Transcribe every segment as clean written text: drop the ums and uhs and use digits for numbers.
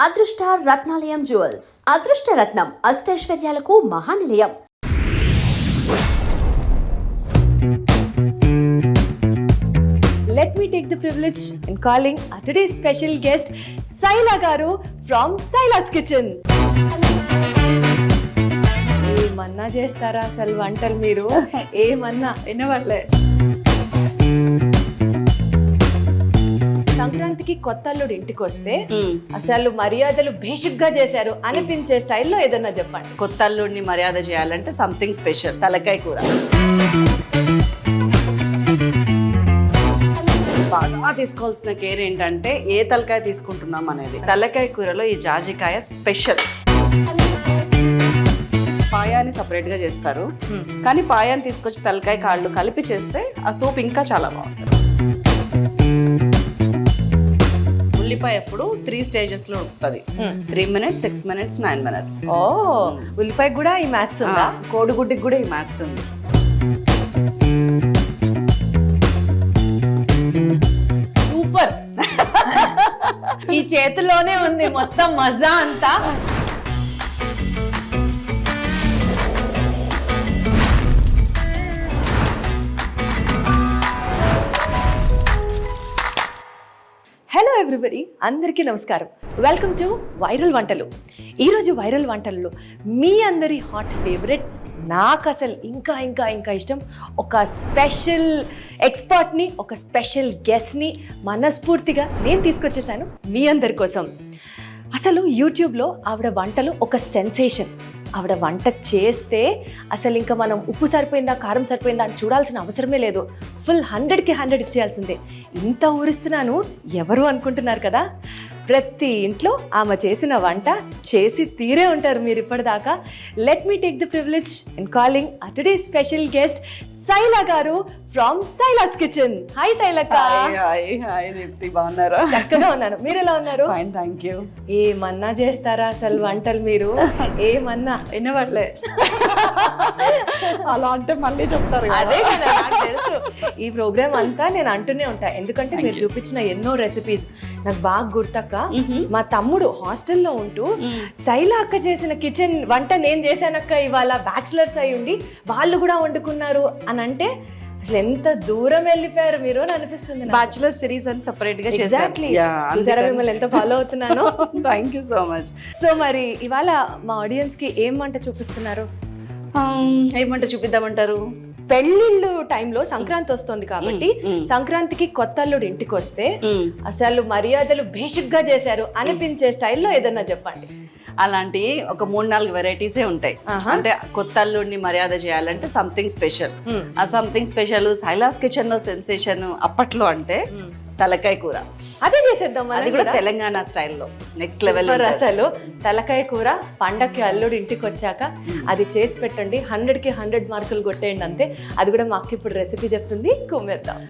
అదృష్ట రత్నాలయం జ్యువెల్స్ అదృష్ట రత్నం అష్టైశ్వర్యాలకు మహానిలయం. Let me take the privilege in calling our today's special guest, Saila Garu from Saila's Kitchen. ఏమన్నా చేస్తారా అసలు వంటలు మీరు? ఏమన్నా వినవట్లే. సంక్రాంతికి కొత్త అల్లుడు ఇంటికి వస్తే అసలు మర్యాదలు బేసిక్ గా చేశారు అనిపించే స్టైల్లో ఏదన్నా చెప్పండి. కొత్త అల్లుడిని మర్యాద చేయాలంటే సంథింగ్ స్పెషల్, తలకాయ కూర. బాగా తీసుకోవాల్సిన కేర్ ఏంటంటే ఏ తలకాయ తీసుకుంటున్నాం అనేది. తలకాయ కూరలో ఈ జాజికాయ స్పెషల్. పాయాన్ని సపరేట్గా చేస్తారు, కానీ పాయాన్ని తీసుకొచ్చి తలకాయ కాళ్ళు కలిపి చేస్తే ఆ సూప్ ఇంకా చాలా బాగుంటుంది. ఉల్లిపాయ ఎప్పుడు 3 స్టేజెస్ లో ఉంటుంది. 3 minutes, 6 minutes, 9 minutes. ఓ, ఉల్లిపాయ కూడా ఈ మ్యాథ్స్ ఉందా? కోడిగుడ్డికి కూడా ఈ మ్యాథ్స్ ఉంది. సూపర్. ఈ చేతిలోనే ఉంది మొత్తం మజా అంతా. హలో ఎవ్రీబడి, అందరికీ నమస్కారం. వెల్కమ్ టు వైరల్ వంటలు. ఈరోజు వైరల్ వంటల్లో మీ అందరి హాట్ ఫేవరెట్, నాకు అసలు ఇంకా ఇంకా ఇంకా ఇష్టం, ఒక స్పెషల్ ఎక్స్పర్ట్ని, ఒక స్పెషల్ గెస్ట్ని మనస్ఫూర్తిగా నేను తీసుకొచ్చేసాను మీ అందరి కోసం. అసలు యూట్యూబ్లో ఆవిడ వంటలు ఒక సెన్సేషన్. ఆవిడ వంట చేస్తే అసలు ఇంకా మనం ఉప్పు సరిపోయిందా కారం సరిపోయిందా అని చూడాల్సిన అవసరమే లేదు. ఫుల్ 100కి 100 ఇచ్చేయాల్సిందే. ఇంత ఊరిస్తున్నాను ఎవరు అనుకుంటున్నారు కదా? ప్రతి ఇంట్లో ఆమె చేసిన వంట చేసి తీరే ఉంటారు మీరు ఇప్పటిదాకా. Let me take the privilege in calling our today's special guest, Saila Garu from Saila's Kitchen. Hi శైలక్క. హాయ్ దీప్తి, బాగున్నారా? చక్కగా ఉన్నాను, మీరు ఎలా ఉన్నారు? Fine, thank you. ఏమన్నా చేస్తారా అసలు వంటలు మీరు? ఏమన్నా వినవట్లే. అలా అంటే మళ్ళీ చెప్తారు. అదే కదా, నాకు తెలుసు. ఈ ప్రోగ్రామ్ అంతా నేను అంటూనే ఉంటా, ఎందుకంటే మీరు చూపించిన ఎన్నో రెసిపీస్ నాకు బాగా గుర్తక్క. మా తమ్ముడు హాస్టల్లో ఉంటూ శైల అక్క చేసిన కిచెన్ వంట నేను చేశానక్క ఇవాళ, బ్యాచులర్స్ అయి ఉండి వాళ్ళు కూడా వండుకున్నారు అని అంటే అసలు ఎంత దూరం వెళ్ళిపోయారు మీరు అని అనిపిస్తుంది. బ్యాచులర్ సిరీస్ అని సెపరేట్ గా ఎగ్జాక్ట్లీ. చూసారా మిమ్మల్ని ఎంత ఫాలో అవుతున్నాను. Thank you so much. So మరి ఇవాళ మా ఆడియన్స్ కి ఏం వంట చూపిస్తున్నారు? ఏమంటే చూపిద్దామంటారు? పెళ్లిళ్ళు టైంలో సంక్రాంతి వస్తుంది కాబట్టి సంక్రాంతికి కొత్త అల్లుడు ఇంటికి వస్తే అసలు మర్యాదలు బేసిక్ గా చేశారు అనిపించే స్టైల్లో ఏదన్నా చెప్పండి. అలాంటి ఒక 3-4 వెరైటీసే ఉంటాయి. అంటే కొత్త అల్లుడిని మర్యాద చేయాలంటే సంథింగ్ స్పెషల్. ఆ సంథింగ్ స్పెషల్ సైలాస్ కిచెన్ లో సెన్సేషన్ అప్పట్లో అంటే తలకాయ కూర. అదే చేసేద్దాం, అది కూడా తెలంగాణ స్టైల్లో నెక్స్ట్ లెవెల్. అసలు తలకాయ కూర పండక్కి అల్లుడు ఇంటికి వచ్చాక అది చేసి పెట్టండి, 100కి 100 మార్కులు కొట్టేయండి అంతే. అది కూడా మాకు ఇప్పుడు రెసిపీ చెప్తుంది, కుమ్మేద్దాం.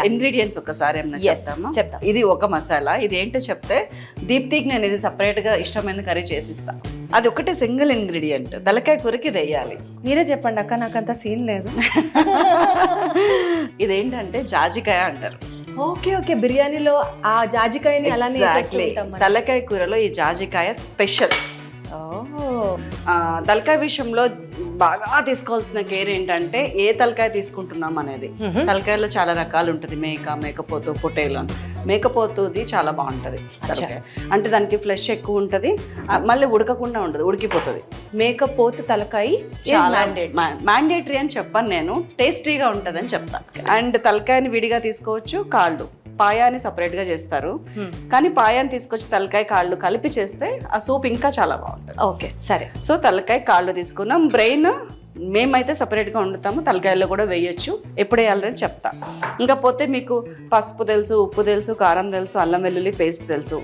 ఇంగ్రీడియంట్స్ ఒకసారి ఏమన్నా చెప్తామా? చెప్తాం. ఇది ఒక మసాలా. ఇది ఏంటో చెప్తే దీప్తికి నేను ఇది సపరేట్ గా ఇష్టమైన కర్రీ చేసిస్తా. అది ఒకటే సింగిల్ ఇంగ్రీడియంట్, తలకాయ కూరకి ఇది వేయాలి. మీరే చెప్పండి అక్క, నాకంత సీన్ లేదు. ఇదేంటంటే జాజికాయ అంటారు. ఓకే ఓకే, బిర్యానీలో ఆ జాజికాయని అలానే తలకాయ కూరలో ఈ జాజికాయ స్పెషల్. తలకాయ విషయంలో బాగా తీసుకోవాల్సిన కేర్ ఏంటంటే ఏ తలకాయ తీసుకుంటున్నాం అనేది. తలకాయలో చాలా రకాలు ఉంటుంది. మేకపోతు, పొటేలో. మేకపోతుది చాలా బాగుంటుంది తలకాయ, అంటే దానికి ఫ్లెష్ ఎక్కువ ఉంటుంది, మళ్ళీ ఉడకకుండా ఉంటుంది, ఉడికిపోతుంది. మేకపోతు తలకాయ చాలా మ్యాండేటరీ అని చెప్పాను నేను, టేస్టీగా ఉంటుంది అని చెప్తాను. అండ్ తలకాయని విడిగా తీసుకోవచ్చు, కాళ్ళు పాయాన్ని సపరేట్గా చేస్తారు, కానీ పాయాన్ని తీసుకొచ్చి తలకాయ కాళ్ళు కలిపి చేస్తే ఆ సూప్ ఇంకా చాలా బాగుంటుంది. ఓకే సరే. సో తలకాయ కాళ్ళు తీసుకున్నాం. బ్రెయిన్ మేమైతే సపరేట్గా వండుతాము, తలకాయలో కూడా వేయొచ్చు. ఎప్పుడు వేయాలని చెప్తా. ఇంకా పోతే మీకు పసుపు తెలుసు, ఉప్పు తెలుసు, కారం తెలుసు, అల్లం వెల్లుల్లి పేస్ట్ తెలుసు,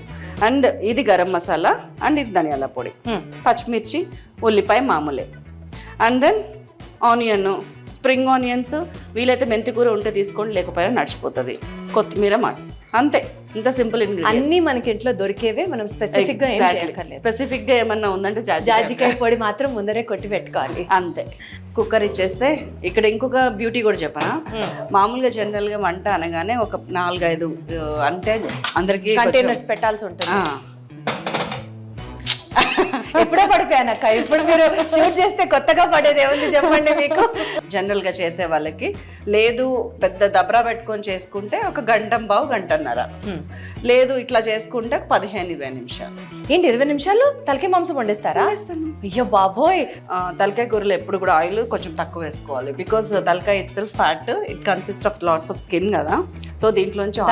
అండ్ ఇది గరం మసాలా, అండ్ ఇది ధనియాల పొడి, పచ్చిమిర్చి, ఉల్లిపాయ మామూలే, and then onion, spring onions, వీలైతే మెంతి కూర ఉంటే తీసుకోండి, లేకపోయినా నడిచిపోతుంది, కొత్తిమీర, అంతే. ఇంత సింపుల్ ఇంగ్రీడియంట్స్. అన్ని మనకి ఇంట్లో దొరికేవే, మనం స్పెసిఫిక్ గా ఏం చేయక్కర్లేదు. స్పెసిఫిక్ గా ఏమన్నా ఉందంటే జాజికాయ పొడి మాత్రం ముందరే కొట్టి పెట్టుకోవాలి. అంతే. కుక్కర్ ఇచ్చేస్తే ఇక్కడ ఇంకొక బ్యూటీ కూడా చెప్పనా, మామూలుగా జనరల్ గా వంట అనగానే ఒక 4-5 అంటే అందరికి కంటైనర్స్ పెట్టాల్సి ఉంటుంది. ఎప్పుడో పడిపోయానక్క, ఇప్పుడు మీరు షూట్ చేస్తే కొత్తగా పడేది ఏముంది చెప్పండి మీకు. జనరల్ గా చేసే వాళ్ళకి లేదు, పెద్ద దబ్రా పెట్టుకొని చేసుకుంటే ఒక గంటన్నర, లేదు ఇట్లా చేసుకుంటే 15-20 నిమిషాలు. ఏంటి 20 నిమిషాలు తలకాయ మాంసం వండేస్తారా? అయ్యో బాబోయ్. తలకాయ కూరలో ఎప్పుడు కూడా ఆయిల్ కొంచెం తక్కువ వేసుకోవాలి, బికాస్ తలకాయ it self fat, it consist of lots of skin కదా, సో దీంట్లోంచి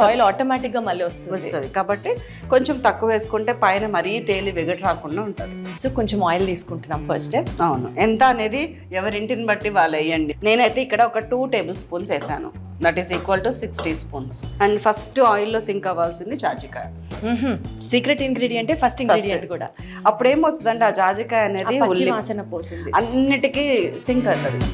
ఆయిల్ ఆటోమేటిక్ గా మళ్ళీ వస్తుంది కాబట్టి కొంచెం తక్కువ వేసుకుంటే పైన మరీ తేలి వెగట్ రాకుండా ఉంటుంది. సో కొంచెం ఆయిల్ తీసుకుంటున్నాం ఫస్ట్. అవును, ఎంత అనేది ఎవరింటిని బట్టి వాళ్ళు వేయండి. నేనైతే ఇక్కడ ఒక 2 టేబుల్ స్పూన్స్ వేసాను, that is equal to 6 teaspoons. And first ఆయిల్లో సింక్ అవ్వాల్సింది జాజికాయ. సీక్రెట్ ఇంగ్రీడియంట్, ఫస్ట్ ఇంగ్రీడియంట్ కూడా. అప్పుడు ఏమవుతుందంటే ఆ జాజికాయ అనేది వాసన పోతుంది, అన్నిటికీ సింక్ అవుతుంది.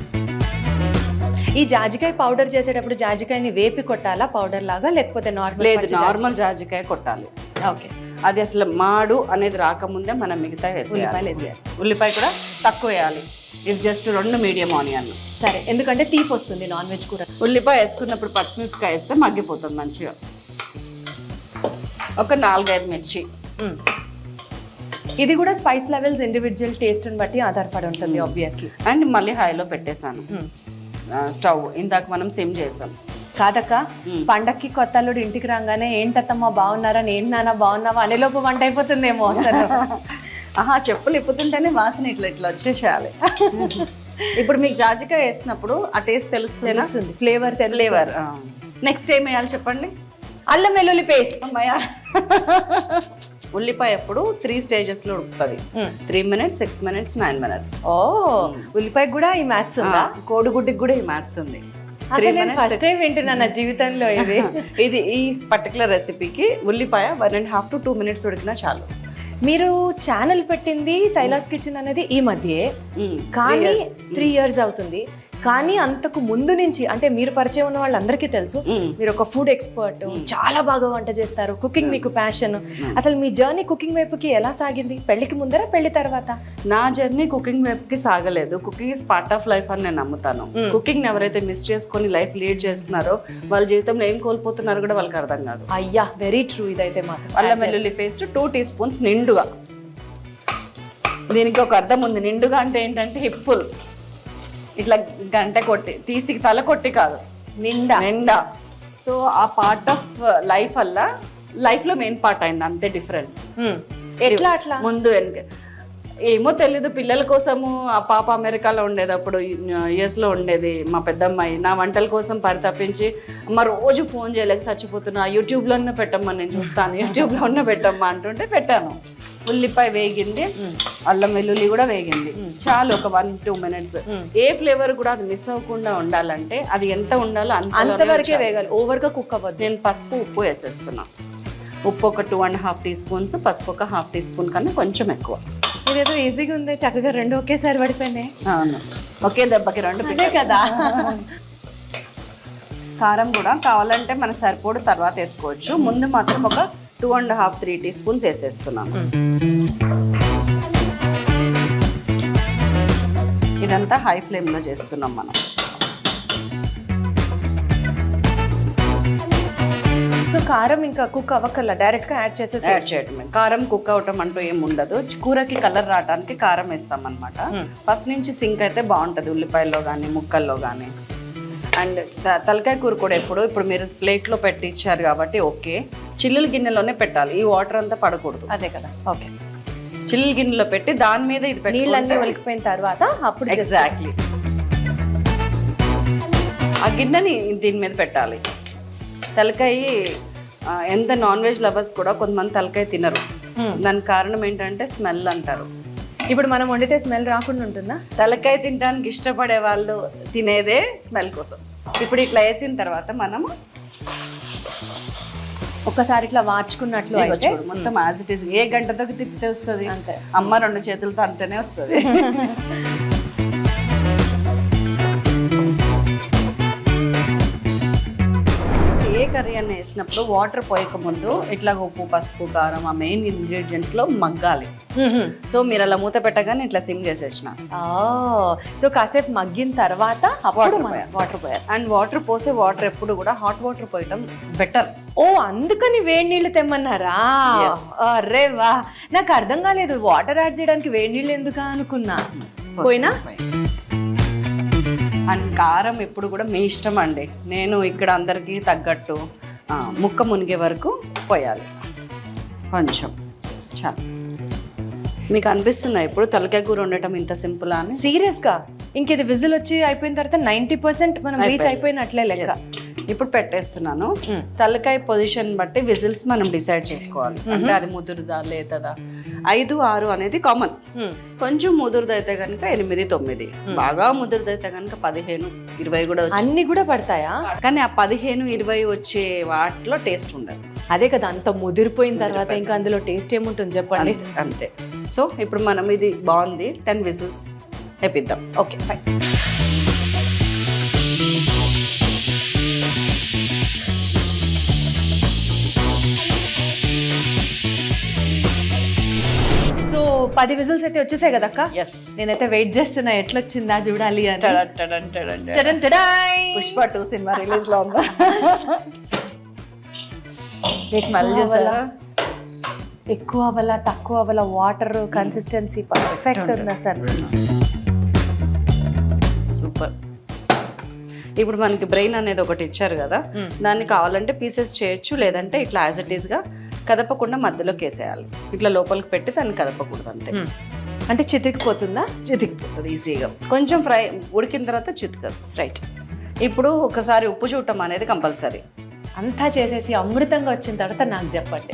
ఈ జాజికాయ పౌడర్ చేసేటప్పుడు జాజికాయని వేపి కొట్టాలా పౌడర్ లాగా, లేకపోతే నార్మల్? లేదు, నార్మల్ జాజికాయ కొట్టాలి. ఓకే, అది అసలు మాడు అనేది రాకముందే మనం మిగతా వేసేయాలి. ఉల్లిపాయ కూడా తక్కువ వేయాలి, ఇది జస్ట్ 2 మీడియం ఆనియన్లు. సరే, ఎందుకంటే తీపి వస్తుంది నాన్ వెజ్ కూర. ఉల్లిపాయ వేసుకున్నప్పుడు పచ్చిమిరపకాయ వేస్తే మగ్గిపోతుంది మంచిగా. ఒక 4-5 మిర్చి. ఇది కూడా స్పైస్ లెవెల్స్ ఇండివిజువల్ టేస్ట్ ని బట్టి ఆధారపడి ఉంటుంది ఆబ్వియస్లీ. అండ్ మళ్ళీ హైలో పెట్టేశాను స్టవ్. ఇందాక మనం సిమ్ చేసాం. కాదక్క, పండక్కి కొత్త అల్లుడు ఇంటికి రాగానే ఏంటత్తమ్మా బాగున్నారా, నేను నాన్న బాగున్నావా అనేలోపు వంట అయిపోతుందేమో అసలు. ఆహా, చెప్పులు ఇప్పుతుంటేనే వాసన ఇట్లా వచ్చేసేయాలి. ఇప్పుడు మీకు జాజికాయ వేసినప్పుడు ఆ టేస్ట్ తెలుస్తుంది, ఫ్లేవర్. నెక్స్ట్ ఏం వేయాలి చెప్పండి? అల్లం వెల్లుల్లి పేస్ట్. ఉల్లిపాయ ఎప్పుడు 3 స్టేజెస్లో ఉడుకుతుంది, 3 minutes, 6 minutes, 9 minutes. ఓ, ఉల్లిపాయ కూడా ఈ మ్యాథ్స్ ఉందా? కోడిగుడ్డికి కూడా ఈ మ్యాథ్స్ ఉంది. ఫస్ట్ టైం వింటున్నా నా జీవితంలో ఇది. ఇది ఈ పర్టికులర్ రెసిపీకి ఉల్లిపాయ 1.5 to 2 minutes ఉడికినా చాలు. మీరు ఛానల్ పెట్టింది శైలాస్ కిచెన్ అనేది ఈ మధ్యే, కానీ 3 years అవుతుంది. కానీ అంతకు ముందు నుంచి, అంటే మీరు పరిచయం ఉన్న వాళ్ళందరికీ తెలుసు మీరు ఒక ఫుడ్ ఎక్స్పర్ట్, చాలా బాగా వంట చేస్తారు, కుకింగ్ మీకు ప్యాషన్. అసలు మీ జర్నీ కుకింగ్ వైపుకి ఎలా సాగింది? పెళ్లికి ముందర, పెళ్లి తర్వాత? నా జర్నీ కుకింగ్ వైపుకి సాగలేదు. Cooking is part of life అని నేను నమ్ముతాను. కుకింగ్ ఎవరైతే మిస్ చేసుకొని లైఫ్ లీడ్ చేస్తున్నారో వాళ్ళ జీవితంలో ఏం కోల్పోతున్నారో కూడా వాళ్ళకి అర్థం కాదు. అయ్యా, వెరీ ట్రూ. ఇదైతే మాత్రం. అల్లం వెల్లుల్లి పేస్ట్ 2 teaspoons నిండుగా. దీనికి ఒక అర్థం ఉంది. నిండుగా అంటే ఏంటంటే హిప్ఫుల్, ఇట్లా గంట కొట్టి తీసి తల కొట్టి కాదు, నిండా. సో ఆ పార్ట్ ఆఫ్ లైఫ్ వల్ల లైఫ్లో మెయిన్ పార్ట్ అయింది, అంతే డిఫరెన్స్. ఎట్లా అట్లా? ముందు వెనక ఏమో తెలీదు. పిల్లల కోసము ఆ పాప అమెరికాలో ఉండేది, అప్పుడు యుఎస్లో ఉండేది మా పెద్దమ్మాయి. నా వంటల కోసం పరితపించి అమ్మ రోజు ఫోన్ చేయలేక చచ్చిపోతున్నా, యూట్యూబ్లోనే పెట్టమ్మా, నేను చూస్తాను, యూట్యూబ్లో ఉన్న పెట్టమ్మా అంటుంటే పెట్టాను. ఉల్లిపాయ వేగింది, అల్లం వెల్లుల్లి కూడా వేగింది, చాలు ఒక 1-2 minutes. ఏ ఫ్లేవర్ కూడా అది మిస్ అవ్వకుండా ఉండాలంటే అది ఎంత ఉండాలో అంతవరకే వేగాలి, ఓవర్గా కుక్ అవ్వదు. నేను పసుపు ఉప్పు వేసేస్తున్నా. ఉప్పు ఒక 2.5 teaspoons, పసుపు ఒక 1/2 teaspoon కన్నా కొంచెం ఎక్కువ. ఇదేదో ఈజీగా ఉంది, చక్కగా 2 ఒకేసారి పడిపోయినాయి. అవును, ఒకే దెబ్బకి 2 అదే కదా. కారం కూడా కావాలంటే మనకు సరిపోడు తర్వాత వేసుకోవచ్చు. ముందు మాత్రం ఒక 2.5-3 teaspoons వేసేస్తున్నాను. ఇదంతా హై ఫ్లేమ్లో చేస్తున్నాం మనం. సో కారం ఇంకా కుక్ అవ్వకల్లా డైరెక్ట్గా యాడ్ చేయటమే. కారం కుక్ అవటం అంటూ ఏమి ఉండదు. కూరకి కలర్ రావడానికి కారం వేస్తాం అనమాట. ఫస్ట్ నుంచి సింక్ అయితే బాగుంటుంది ఉల్లిపాయల్లో కానీ ముక్కల్లో కానీ. అండ్ తలకాయ కూర కూడా ఇప్పుడు మీరు ప్లేట్లో పెట్టి ఇచ్చారు కాబట్టి ఓకే, చిల్లుల గిన్నెలోనే పెట్టాలి, ఈ వాటర్ అంతా పడకూడదు. అదే కదా, ఓకే. చిల్లుల గిన్నెలో పెట్టి దాని మీద ఇది పెట్టి నీళ్ళన్నీ ఒలికిపోయిన తర్వాత అప్పుడు ఎగ్జాక్ట్లీ ఆ గిన్నెని దీని మీద పెట్టాలి. తలకాయ ఎంత నాన్ వెజ్ లవర్స్ కూడా కొంతమంది తలకాయ తినరు. దానికి కారణం ఏంటంటే స్మెల్ అంటారు. ఇప్పుడు మనం వండితే స్మెల్ రాకుండా ఉంటుందా? తలకాయ తినడానికి ఇష్టపడే వాళ్ళు తినేదే స్మెల్ కోసం. ఇప్పుడు ఇట్లా వేసిన తర్వాత మనము ఒక్కసారి ఇట్లా మార్చుకున్నట్లు అయితే మొత్తం యాజ్ ఇట్ ఈస్. ఏ గంటతో తిప్పితే వస్తుంది అంతే, అమ్మ 2 చేతులతో అంటేనే వస్తుంది. ఏ కర్రీ అని వేసినప్పుడు వాటర్ పోయక ముందు ఇట్లా ఉప్పు పసుపు కారం ఆ మెయిన్ ఇంగ్రీడియంట్స్లో మగ్గాలి. సో మీరు అలా మూత పెట్టగానే ఇట్లా సిమ్ చేసేసిన. సో కాసేపు మగ్గిన తర్వాత అప్పుడు వాటర్ పోయాలి. అండ్ వాటర్ పోసే వాటర్ ఎప్పుడు కూడా హాట్ వాటర్ పోయటం బెటర్. ఓ అందుకని వేడి నీళ్ళు తెమ్మన్నారా? అరే వా, నాకు అర్థం కాలేదు వాటర్ యాడ్ చేయడానికి వేడి నీళ్ళు ఎందుకు అనుకున్నా. పోయినా అండ్ కారం ఎప్పుడు కూడా మీ ఇష్టం అండి. నేను ఇక్కడ అందరికీ తగ్గట్టు ముక్క మునిగే వరకు పోయాలి కొంచెం. చాలా మీకు అనిపిస్తుందా ఇప్పుడు తలకాయ కూర ఉండటం ఇంత సింపుల్ అని? సీరియస్గా ఇంకేది విజిల్ వచ్చి అయిపోయిన తర్వాత 90% మనం రీచ్ అయిపోయినట్లే లెక్క. ఇప్పుడు పెట్టేస్తున్నాను. తలకాయ పొజిషన్ బట్టి విజిల్స్ మనం డిసైడ్ చేసుకోవాలి. అంటే అది ముదురుదా లేతదా. 5, 6 అనేది కామన్. కొంచెం ముదురుదైతే కనుక 8, 9, బాగా ముదురుదైతే కనుక 15, 20 కూడా అన్ని కూడా పడతాయా? కానీ ఆ 15, 20 వచ్చే వాటిలో టేస్ట్ ఉండదు. అదే కదా, అంత ముదిరిపోయిన తర్వాత ఇంకా అందులో టేస్ట్ ఏముంటుంది చెప్పండి. అంతే. సో ఇప్పుడు మనం ఇది బాగుంది, 10 విజిల్స్ వేపిద్దాం. Okay fine. సో 10 విజిల్స్ అయితే వచ్చేసాయి కదా అక్క? ఎస్. నేనైతే వెయిట్ చేస్తున్నా ఎట్లొచ్చిందా చూడాలి అని. పుష్ప 2 సినిమా రిలీజ్ లో ఉందా? స్మెల్ చేసారా? ఎక్కువ అవ్వాల తక్కువ అవ్వాల, వాటర్ కన్సిస్టెన్సీ పర్ఫెక్ట్ ఉంది అసలు. సూపర్. ఇప్పుడు మనకి బ్రెయిన్ అనేది ఒకటి ఇచ్చారు కదా, దాన్ని కావాలంటే పీసెస్ చేయొచ్చు, లేదంటే ఇట్లా యాజ్ ఇట్ ఈస్గా కదపకుండా మధ్యలోకి వేసేయాలి. ఇట్లా లోపలికి పెట్టి దాన్ని కదపకూడదు అంతే. అంటే చితికిపోతుందా? చితికిపోతుంది ఈజీగా. కొంచెం ఫ్రై ఉడికిన తర్వాత చితకదు. రైట్. ఇప్పుడు ఒకసారి ఉప్పు చూడటం అనేది కంపల్సరీ. అంతా చేసేసి అమృతంగా వచ్చిన తర్వాత నాకు చెప్పండి.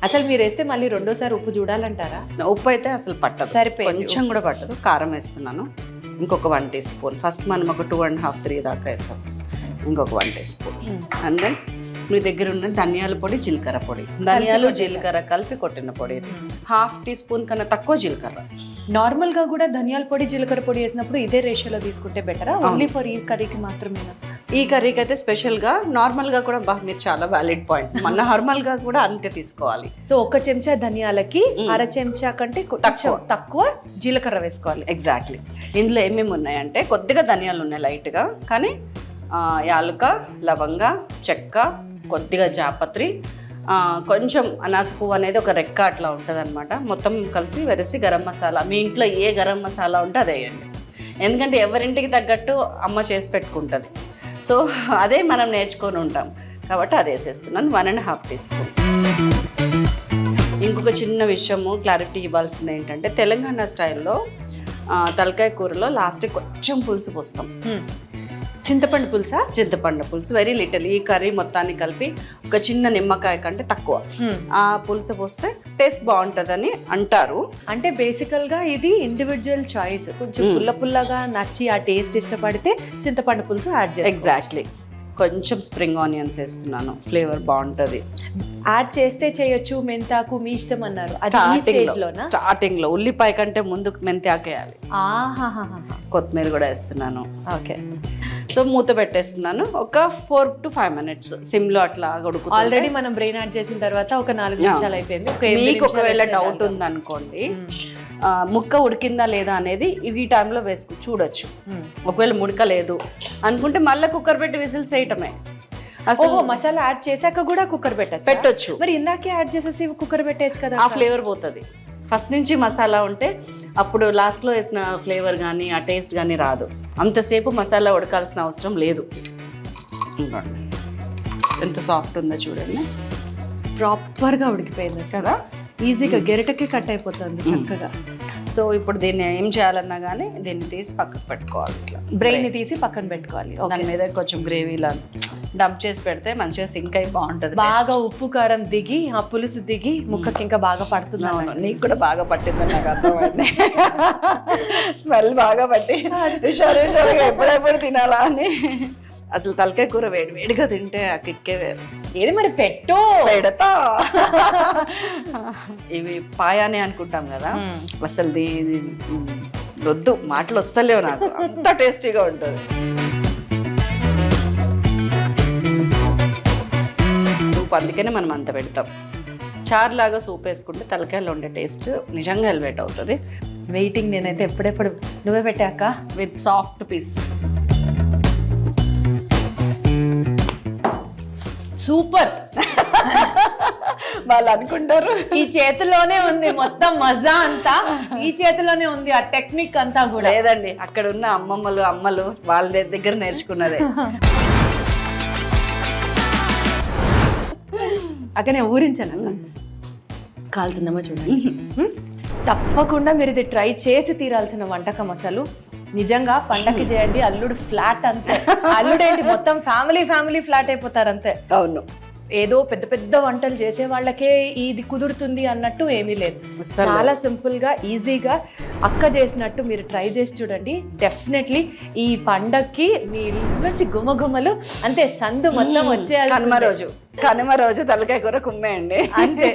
అసలు మీరు వేస్తే మళ్ళీ రెండోసారి ఉప్పు చూడాలంటారా? ఉప్పు అయితే అసలు పట్టదు, సరిపోయింది. కొంచెం కూడా పట్టదు. కారం వేస్తున్నాను ఇంకొక 1 టీ స్పూన్. ఫస్ట్ మనం ఒక 2.5, 3 దాకా వేసాం. ఇంకొక 1 టీ స్పూన్. అండ్ దెన్ మీ దగ్గర ఉన్న ధనియాల పొడి, జీలకర్ర పొడి, ధనియాలు జీలకర్ర కలిపి కొట్టిన పొడి. 1/2 టీ స్పూన్ కన్నా తక్కువ జీలకర్ర. నార్మల్గా కూడా ధనియాల పొడి జీలకర్ర పొడి వేసినప్పుడు ఇదే రేషియోలో తీసుకుంటే బెటరా? ఓన్లీ ఫర్ ఈ కర్రీకి మాత్రమేనా? ఈ కర్రీకి అయితే స్పెషల్గా, నార్మల్గా కూడా మీరు చాలా వ్యాలిడ్ పాయింట్. మన నార్మల్గా కూడా అంతే తీసుకోవాలి. సో 1 చెంచా ధనియాలకి 1/2 చెంచా కంటే తక్కువ జీలకర్ర వేసుకోవాలి. ఎగ్జాక్ట్లీ. ఇందులో ఏమేమి ఉన్నాయంటే కొద్దిగా ధనియాలు ఉన్నాయి లైట్గా, కానీ యాలుక, లవంగ, చెక్క, కొద్దిగా జాపత్రి, కొంచెం అనాస పువ్వు అనేది ఒక రెక్క అట్లా ఉంటుంది అనమాట. మొత్తం కలిసి వెరసి గరం మసాలా. మీ ఇంట్లో ఏ గరం మసాలా ఉంటే అదే వేయండి. ఎందుకంటే ఎవరింటికి తగ్గట్టు అమ్మ చేసి పెట్టుకుంటుంది. సో అదే మనం నేర్చుకొని ఉంటాం కాబట్టి అది వేసేస్తున్నాను. 1.5 టీ స్పూన్. ఇంకొక చిన్న విషయము క్లారిటీ ఇవ్వాల్సింది ఏంటంటే, తెలంగాణ స్టైల్లో తలకాయ కూరలో లాస్ట్కి కొంచెం పులుసు పోస్తాం. చింతపండు పులుసా? చింతపండు పులుసు వెరీ లిటిల్. ఈ కర్రీ మొత్తాన్ని కలిపి ఒక చిన్న నిమ్మకాయ కంటే తక్కువ ఆ పులుసు పోస్తే టేస్ట్ బాగుంటుందని అంటారు. అంటే బేసికల్గా ఇది ఇండివిజువల్ చాయిస్. కొంచెం పుల్ల పుల్లగా నచ్చి ఆ టేస్ట్ ఇష్టపడితే చింతపండు పులుసు యాడ్ చేస్తాం. ఎగ్జాక్ట్లీ. కొంచెం స్ప్రింగ్ ఆనియన్స్ వేస్తున్నాను, ఫ్లేవర్ బాగుంటుంది. యాడ్ చేస్తే చేయొచ్చు, మెంతాకు మీ ఇష్టం అన్నారు. స్టార్టింగ్ లో ఉల్లిపాయ కంటే ముందు మెంతాకు వేయాలి. కొత్తిమీర కూడా వేస్తున్నాను. ఓకే. సో మూత పెట్టేస్తున్నాను. ఒక 4 to 5 minutes సిమ్లో అట్లా ఉడుకుతుంది. ఆల్రెడీ మనం బ్రెయిన్ యాడ్ చేసిన తర్వాత ఒక 4 నిమిషాలు అయిపోయింది. మీకు ఒకవేళ డౌట్ ఉందనుకోండి, ముక్క ఉడికిందా లేదా అనేది ఈ టైంలో చూడొచ్చు. ఒకవేళ ఉడకలేదు అనుకుంటే మళ్ళీ కుక్కర్ పెట్టి విజిల్స్ వేయటమే. అసలు మసాలా యాడ్ చేశాక కూడా కుక్కర్ పెట్టొచ్చు. మరి ఇందాకే యాడ్ చేసేసి కుక్కర్ పెట్టేయచ్చు కదా. ఆ ఫ్లేవర్ పోతుంది. ఫస్ట్ నుంచి మసాలా ఉంటే అప్పుడు లాస్ట్లో వేసిన ఫ్లేవర్ కానీ ఆ టేస్ట్ కానీ రాదు. అంతసేపు మసాలా ఉడకాల్సిన అవసరం లేదు. ఎంత సాఫ్ట్ ఉందో చూడండి. ప్రాపర్గా ఉడికిపోయింది కదా, ఈజీగా గెరటకి కట్ అయిపోతుంది చక్కగా. సో ఇప్పుడు దీన్ని ఏం చేయాలన్నా కానీ దీన్ని తీసి పక్కకు పెట్టుకోవాలి. ఇట్లా బ్రెయిన్ని తీసి పక్కన పెట్టుకోవాలి. దాని మీద కొంచెం గ్రేవీలా డంప్ చేసి పెడితే మంచిగా సింక్ అయి బాగుంటుంది. బాగా ఉప్పు కారం దిగి ఆ పులుసు దిగి ముక్కకి ఇంకా బాగా పడుతుంది. నీకు కూడా బాగా పట్టిందని నాకు అర్థమైంది. స్మెల్ బాగా పట్టి ఎప్పుడెప్పుడు తినాలా అని. అసలు తలకాయ కూర వేడిగా తింటే ఆ కిక్కే వేరు. ఏది మరి పెట్టు పెడతా. ఇవి పాయానే అనుకుంటాం కదా, అసలు వద్దు, మాటలు వస్తలేవు నాకు. అంత టేస్టీగా ఉంటుంది. సూప్, అందుకనే మనం అంత పెడతాం. చారులాగా సూప్ వేసుకుంటే తలకాయలో ఉండే టేస్ట్ నిజంగా ఎలివేట్ అవుతుంది. వెయిటింగ్ నేనైతే ఎప్పుడెప్పుడు. నువ్వే పెట్టాక విత్ సాఫ్ట్ పీస్. సూపర్. వాళ్ళు అనుకుంటారు ఈ చేతిలోనే ఉంది మొత్తం మజా అంతా, ఈ చేతిలోనే ఉంది ఆ టెక్నిక్ అంతా కూడా. లేదండి, అక్కడ ఉన్న అమ్మలు వాళ్ళ దగ్గర నేర్చుకున్నదే. అక్కనే ఊరించాను. కాలుతుందమ్మా చూడండి. తప్పకుండా మీరు ఇది ట్రై చేసి తీరాల్సిన వంటకం. అసలు నిజంగా పండక్కి చేయండి. అల్లుడు ఫ్లాట్ అంతే. అల్లుడేంటి మొత్తం ఫ్యామిలీ ఫ్లాట్ అయిపోతారు అంతే. అవును, ఏదో పెద్ద పెద్ద వంటలు చేసే వాళ్ళకే ఇది కుదురుతుంది అన్నట్టు ఏమీ లేదు. చాలా సింపుల్ గా ఈజీగా అక్క చేసినట్టు మీరు ట్రై చేసి చూడండి. డెఫినెట్లీ ఈ పండక్కి మీ నుంచి గుమగుమలు అంతే, సందు మొత్తం వచ్చేయాలి. కనుమ రోజు తలకాయ కూర కుమ్మేయండి అంతే.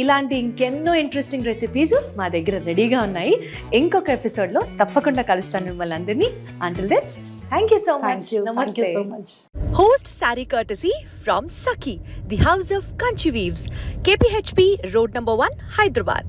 ఇలాంటి ఇంకెన్నో ఇంట్రెస్టింగ్ రెసిపీస్ మా దగ్గర రెడీగా ఉన్నాయి. ఇంకొక ఎపిసోడ్లో తప్పకుండా కలుస్తాను మిమ్మల్ని అందరినీ. Until then, thank you so much. Thank you so much. Host saree courtesy from Saki, the House of Kanchi Weaves, KPHP Road number 1, Hyderabad.